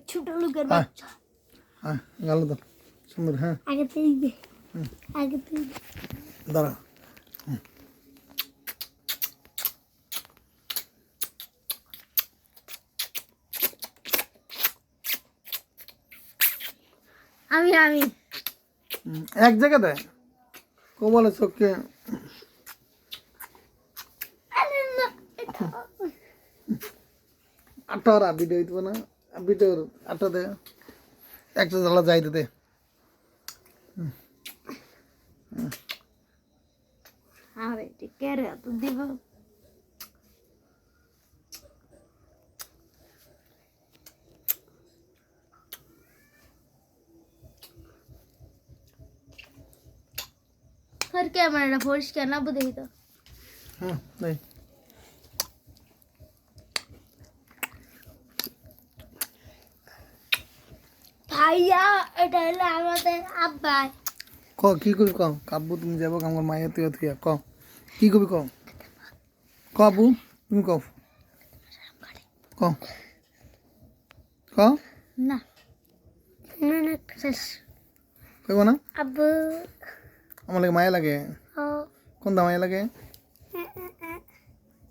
ছোট লোকের বাচ্চা হ্যাঁ গাল দাও সুন্দর হ্যাঁ আগে থেকে আগে থেকে দাঁড়া আমি আমি এক জায়গাতে কোমলে চোখে আটটা ওরা ভিডিও দিতে না ভিডিওর আটটা দে একটা জ্বালা যাই দিতে আরে ঠিক আছে তো দিব আর ক্যামেরাটা পরিষ্কার না বুঝেই তো হুম নেই ভাইয়া এটা হলো আমাদের আব্বা ক কি করবি ক কাব্বু তুমি যাবো আমার মায়ের তুই তুই ক কি করবি ক ক আব্বু তুমি ক ক ক না না না শেষ কইব না আব্বু আমার লাগে মায়া লাগে ও কোনটা মায়া লাগে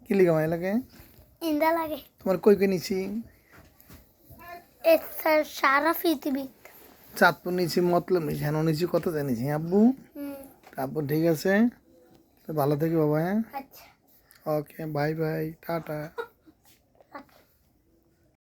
কি লিগা মায়া লাগে ইন্দা লাগে তোমার কই কই নিছি এটা সারা পৃথিবী চাঁদপুর নিছি মতলব নিছি হ্যাঁ নিছি কত জানিছি আব্বু আব্বু ঠিক আছে তো ভালো থাকি বাবা হ্যাঁ আচ্ছা ওকে বাই বাই টাটা